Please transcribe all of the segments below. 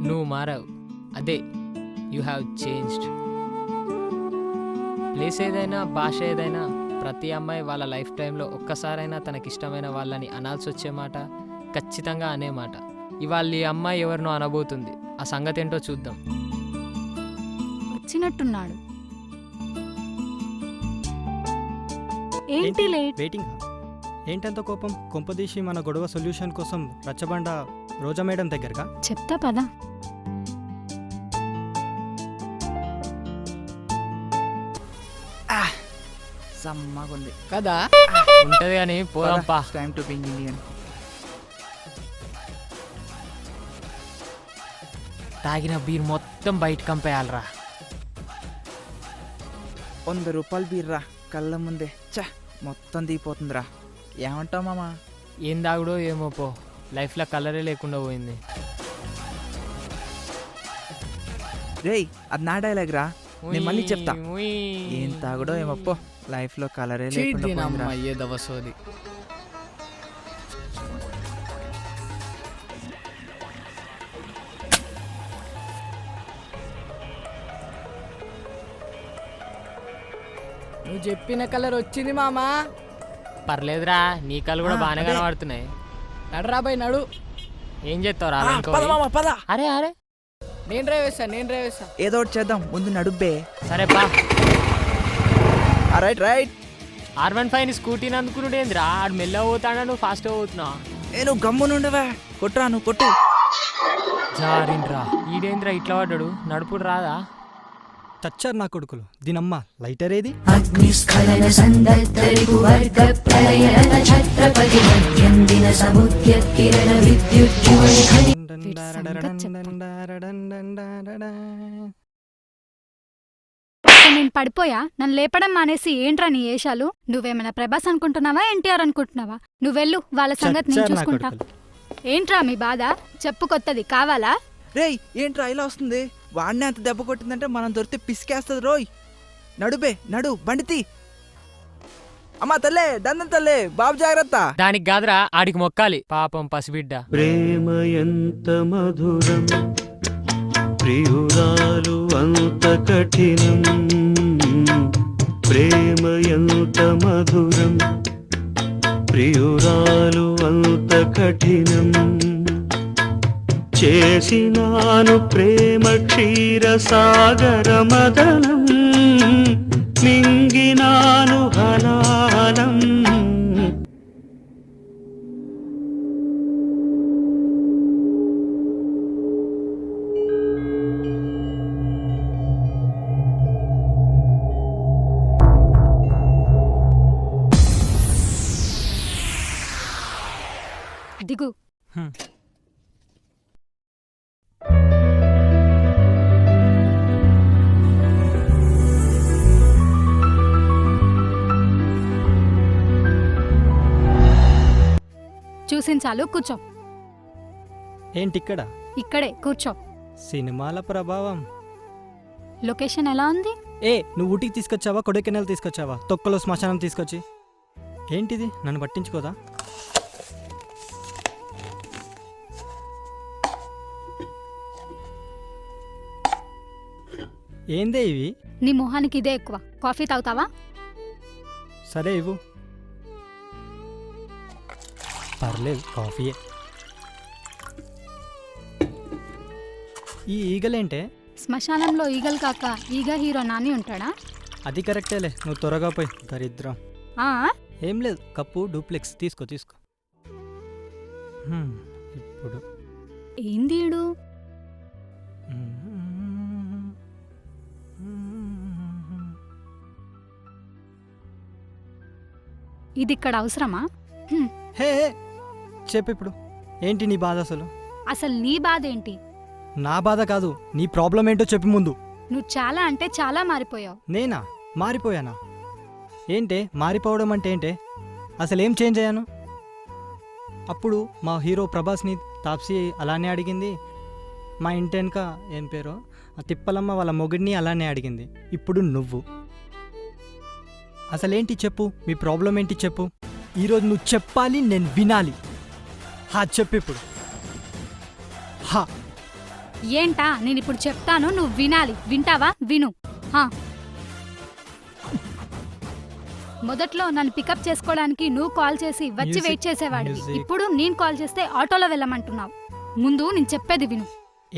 నువ్వు మారావు. అదే you have changed. Place ఏదైనా, భాష ఏదైనా, ప్రతి అమ్మాయి వాళ్ళ లైఫ్ టైంలో ఒక్కసారైనా తనకిష్టమైన వాళ్ళని అనాల్సి వచ్చే మాట ఖచ్చితంగా అనే మాట. ఇవాళ ఈ అమ్మాయి ఎవరినో అనబోతుంది. ఆ సంగతి ఏంటో చూద్దాం. వచ్చినట్టున్నాడు. ఏంటి లేట్? వెయిటింగ్. ఏంటంత కోపం? కొంపదీసి మన గొడవ సొల్యూషన్ కోసం రచ్చబండ రోజా మేడం దగ్గరగా చెప్తా పదా. సమ్మగుంది కదా ఉంటది కానీ పోదాంపా. Time to being Indian. తాగిన బీర్ మొత్తం బయట కంపేయాలరా. 100 రూపాయలు బీర్రా కళ్ళ ముందే. చ మొత్తం దిగిపోతుందిరా. ఏమంటావు మామా? ఏం తాగుడో ఏమో పో, లైఫ్లో కలరే లేకుండా పోయింది. రేయ్ అది నా డైలాగ్ రా, నేను మళ్ళీ చెప్తా. ఉయ్. ఏం తాగుడో ఏమో పో, లైఫ్లో కలరే లేకుండా పోయిందిరా. ఏదవసోది. నువ్వు చెప్పిన కలర్ వచ్చింది మామా. పర్లేదురా, నీ కళ్ళు కూడా బాగానే అదే. కనబడుతున్నాయి. నడరా బాయ్ నడు. ఏం చేస్తావురా? పద మామా పద. అరే అరే నేను డ్రైవ్ వేస్తా. ఏదో ఒకటి చేద్దాం, ముందు నడుబ్బే. సరే పా. Right right. R15 స్కూటీని అందుకున్నాడేంద్రా? ఆడు మెల్లగా పోతాడా, నువ్వు ఫాస్ట్గా పోతున్నావు. నేను గమ్మునుండవా, కొట్టురా నువ్వు కొట్టు. జారిండ్రా. ఈడేంద్రా ఇట్లా పడ్డాడు? నడుపుడు రాదా? చచ్చారు నా కొడుకులు. దీనమ్మ లైటర్ ఏది? అగ్నిస్ఖలన సందర్భరిపువర్గ ప్రళయన ఛత్రపతి మధ్యందిన సముద్య కిరణ విద్యుజ్జ్వల ఖని. నేను పడిపోయా, నన్ను లేపడం మానేసి ఏంట్రా నీ ఏషాలు? నువ్వేమైనా ప్రభాస్ అనుకుంటున్నావా, ఎన్టీఆర్ అనుకుంటున్నావా? నువ్వెళ్ళు, వాళ్ళ సంగతి నేను చచ్చారు నా చూసుకుంటా. కొడుకులు. ఏంట్రా మీ బాధ? చెప్పు, కొత్తది కావాలా? రేయ్ ఏంట్రా ఇలా వస్తుంది? వాడినే అంత దెబ్బ కొట్టిందంటే మనం దొరికితే పిసికేస్తుంది రోయ్. నడుబే నడు, బండితి. అమ్మా తల్లే, దండం తల్లే, బాబు జాగ్రత్త. దానికి కాదురా, ఆడికి మొక్కాలి. పాపం పసిబిడ్డ. ప్రేమ ఎంత మధురం, ప్రియురాలు అంత కఠినం. ప్రేమ ఎంత మధురం, ప్రియురాలు అంత కఠినం. చేసినాను ప్రేమ క్షీర సాగర మదనం, మింగినాను హలాలం. దిగు. చూసించాలు, కూర్చో. ఏంటి ఇక్కడ? ఇక్కడే కూర్చో. సినిమాల ప్రభావం. లొకేషన్ ఎలా ఉంది? నువ్వు ఊటీకి తీసుకొచ్చావా, కొడైకెనాల్ తీసుకొచ్చావా, తొక్కలో శ్మశానం తీసుకొచ్చి? ఏంటిది, నన్ను పట్టించుకోదా? ఏందే ఇవి? నీ మొహానికి ఇదే ఎక్కువ. కాఫీ తాగుతావా? సరే ఇవ్వు. పర్లేదు, కాఫీయే. ఈ ఈగలేంటే? శ్మశానంలో ఈగలు కాక ఈగ హీరో నాని ఉంటాడా? అది కరెక్టేలే, నువ్వు త్వరగా పోయి. దరిద్రం. ఆ ఏం లేదు, కప్పు డూప్లెక్స్ తీసుకో. ఇప్పుడు ఏందీడు? ఇది ఇక్కడ అవసరమా? హే చెప్పు ఇప్పుడు, ఏంటి నీ బాధ అసలు? అసలు నీ బాధ ఏంటి? నా బాధ కాదు, నీ ప్రాబ్లం ఏంటో చెప్పు ముందు. నువ్వు చాలా అంటే చాలా మారిపోయావు. నేనా మారిపోయానా? ఏంటే మారిపోవడం అంటే ఏంటే? అసలేం చేంజ్ అయ్యాను? అప్పుడు మా హీరో ప్రభాస్ని తాప్సీ అలానే అడిగింది. మా ఇంటి వెనుక ఏం పేరో ఆ తిప్పలమ్మ వాళ్ళ మొగుడిని అలానే అడిగింది. ఇప్పుడు నువ్వు. అసలేంటి చెప్పు, మీ ప్రాబ్లం ఏంటి చెప్పు. ఈరోజు నువ్వు చెప్పాలి, నేను వినాలి. చెప్పు ఇప్పుడు. ఏంటా నేను ఇప్పుడు చెప్తాను, నువ్వు వినాలి. వింటావా? విను. హా. మొదట్లో నన్ను పికప్ చేసుకోవడానికి నువ్వు కాల్ చేసి వచ్చి Music, వెయిట్ చేసేవాడివి. music. ఇప్పుడు నేను కాల్ చేస్తే ఆటోలో వెళ్ళమంటున్నావు. ముందు నేను చెప్పేది విను.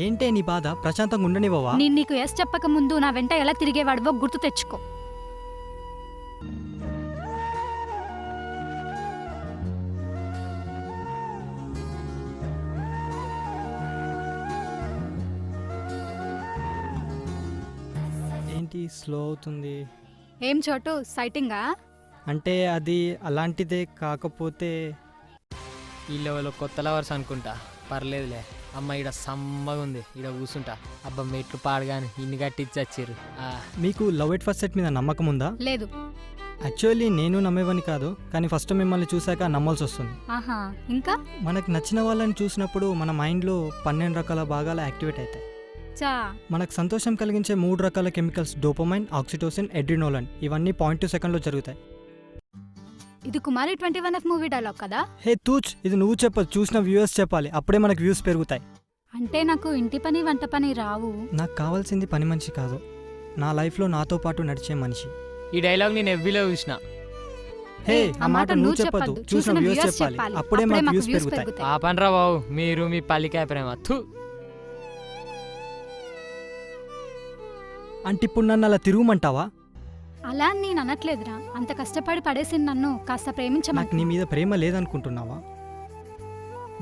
ఏంటే నీ బాధ? ప్రశాంతంగా ఉండనివ్వవా? నేను నీకు ఎస్ చెప్పక ముందు నా వెంట ఎలా తిరిగేవాడివో గుర్తు తెచ్చుకో. ఏంటి స్లో అవుతుంది? ఏం చోటు సైటింగా? అంటే అది అలాంటిదే, కాకపోతే ఈ లెవెల్లో కొత్త లవర్స్ అనుకుంటా. పర్లేదులే అమ్మ, ఈడ సమ్మగా ఉంది, ఈడ కూర్చుంటా. అబ్బా మెట్లు పాడగాని ఇన్ని కట్టించి వచ్చిర్రు. మీకు లవ్ ఎట్ ఫస్ట్ సెట్ మీద నమ్మకం ఉందా? లేదు. యాక్చువల్లీ నేను నమ్మేవని కాదు, కానీ ఫస్ట్ మిమ్మల్ని చూశాక నమ్మాల్సి వస్తుంది. ఆహా. ఇంకా మనకు నచ్చిన వాళ్ళని చూసినప్పుడు మన మైండ్లో 12 రకాల భాగాలు యాక్టివేట్ అవుతాయి. చా. మనకు సంతోషం కలిగించే 3 రకాల కెమికల్స్ డోపమైన్, ఆక్సిటోసిన్, ఎడ్రినోలన్, ఇవన్నీ 0.2 సెకండ్లో జరుగుతాయి. ఇది కుమారి 21F మూవీ డైలాగ్ కదా? హే తూచ్, ఇది నువ్వు చెప్పదు, చూసిన వ్యూవర్స్ చెప్పాలి, అప్పుడే మనకు వ్యూస్ పెరుగుతాయి. అంటే నాకు ఇంటి పని వంట పని రావు. నాకు కావాల్సింది పని మనిషి కాదు, నా లైఫ్లో నాతో పాటు నడిచే మనిషి. ఈ డైలాగ్ నేను ఎవ్వీలో చూసిన. హే ఆ మాట నువ్వు చెప్పదు, చూసిన వ్యూవర్స్ చెప్పాలి, అప్పుడే మనకు వ్యూస్ పెరుగుతాయి. ఆపండ్రా బాబు, మీరు మీ పల్లికాయ ప్రేమ. థు. అంటే ఇప్పుడు నన్ను అలా తిరుగుమంటావా? అలా నేను అనట్లేదురా. అంత కష్టపడి పడేసి నన్ను కాస్త నాకు ప్రేమించమంట. నీ మీద ప్రేమ లేదనుకుంటున్నావా?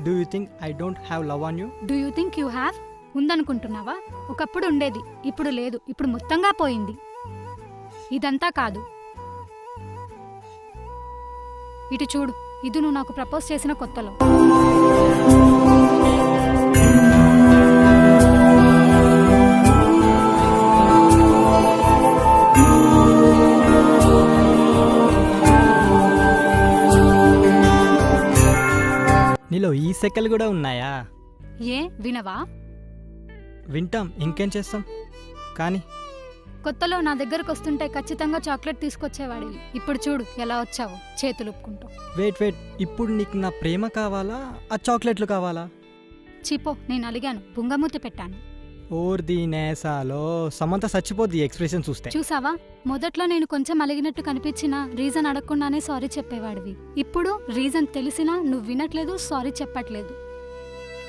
Do you think I don't have love on you? Do you think you have? ఉందనుకుంటున్నావా? ఒకప్పుడు ఉండేది, ఇప్పుడు లేదు, ఇప్పుడు మొత్తంగా పోయింది. ఇదంతా కాదు, ఇటు చూడు. ఇది నువ్వు నాకు ప్రపోజ్ చేసిన కొత్తలో. నీలో ఈ సెకలు కూడా ఉన్నాయా? ఏ వినవా? వింటాం, ఇంకేం చేస్తాం. కానీ కొత్తలో నా దగ్గరకు వస్తుంటే ఖచ్చితంగా చాక్లెట్ తీసుకొచ్చేవాడివి. ఇప్పుడు చూడు ఎలా వచ్చావు, చేతులు ఒప్పుకుంటూ. వెయిట్, ఇప్పుడు నీకు నా ప్రేమ కావాలా, ఆ చాక్లెట్లు కావాలా? చీపో, నేను అలిగాను, బుంగమూతి పెట్టాను. ఓర్ దీనేసాలో సమంత చచ్చిపోద్ది ఎక్స్ప్రెషన్ చూస్తే. చూసావా? మొదట్లో నేను కొంచెం అలిగినట్టు కనిపించినా రీజన్ అడగకుండానే సారీ చెప్పేవాడివి. ఇప్పుడు రీజన్ తెలిసినా నువ్వు వినట్లేదు, సారీ చెప్పట్లేదు.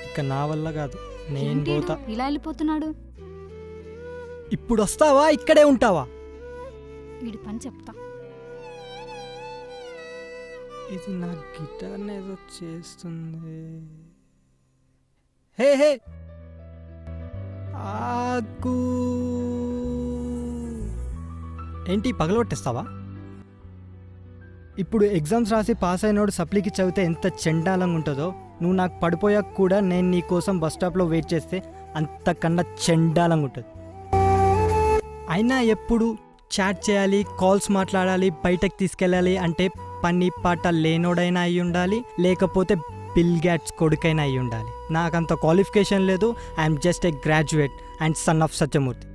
ఇక నా వల్ల కాదు, నేను ఏంటి ఈడు పోతా. ఇలా వెళ్ళిపోతున్నాడు? ఇప్పుడు వస్తావా, ఇక్కడే ఉంటావా? వీడి పని చెప్తా. ఇది నా గిటార్ ఏదో చేస్తుంది. హే హే ఆగు. ఏంటి పగలగొట్టేస్తావా? ఇప్పుడు ఎగ్జామ్స్ రాసి పాస్ అయినోడు సప్లీకి చదివితే ఎంత చెండాలంగా ఉంటుందో, నువ్వు నాకు పడిపోయాక కూడా నేను నీ కోసం బస్ స్టాప్లో వెయిట్ చేస్తే అంతకన్నా చెండాలంగా ఉంటుంది. అయినా ఎప్పుడు చాట్ చేయాలి, కాల్స్ మాట్లాడాలి, బయటకు తీసుకెళ్ళాలి అంటే పని పాట లేనోడైనా అయి ఉండాలి, లేకపోతే బిల్ గ్యాట్స్ కొడుకైనా అయి ఉండాలి. నాకంత క్వాలిఫికేషన్ లేదు. I'm just a graduate and son of Satyamurthy.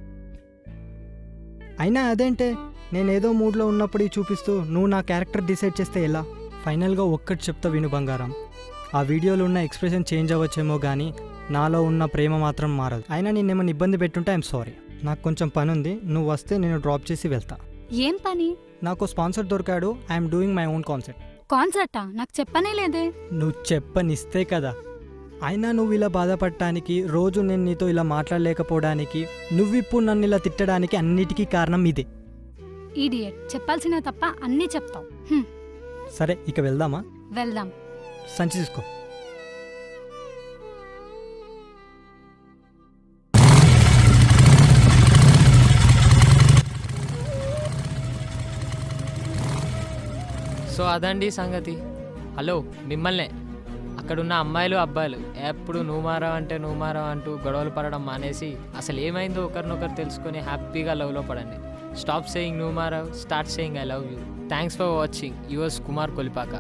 అయినా అదేంటే, నేనేదో మూడ్లో ఉన్నప్పుడు చూపిస్తూ నువ్వు నా క్యారెక్టర్ డిసైడ్ చేస్తే ఎలా? ఫైనల్గా ఒక్కటి చెప్తా విను బంగారం, ఆ వీడియోలో ఉన్న ఎక్స్ప్రెషన్ చేంజ్ అవ్వచ్చేమో కానీ నాలో ఉన్న ప్రేమ మాత్రం మారదు. అయినా నేనేమైనా ఇబ్బంది పెట్టుంటే ఐఎమ్ సారీ. నాకు కొంచెం పని ఉంది, నువ్వు వస్తే నేను డ్రాప్ చేసి వెళ్తా. ఏం పని? నాకు స్పాన్సర్ దొరికాడు, I'm doing my own concert. కాన్సర్టా? నాకు చెప్పనే లేదే. నువ్వు చెప్పనిస్తే కదా. అయినా నువ్వు ఇలా బాధపడటానికి, రోజు నేను నీతో ఇలా మాట్లాడలేకపోవడానికి, నువ్విప్పుడు నన్ను ఇలా తిట్టడానికి అన్నిటికీ కారణం ఇదే. ఈడియట్, చెప్పాల్సిన తప్ప అన్నీ చెప్తావు. సరే ఇక వెళ్దామా? వెళ్దాం. సంచి తీసుకో. సో అదండి సంగతి. హలో మిమ్మల్నే, అక్కడున్న అమ్మాయిలు అబ్బాయిలు ఎప్పుడు నువ్వు మారావంటే నువ్వు మారావంటూ గొడవలు పడడం మానేసి అసలు ఏమైందో ఒకరినొకరు తెలుసుకొని హ్యాపీగా లవ్లో పడండి. స్టాప్ సేయింగ్ నువ్వు మారావు, start saying I love you. Thanks for watching. Yours Kumar Kolipaka.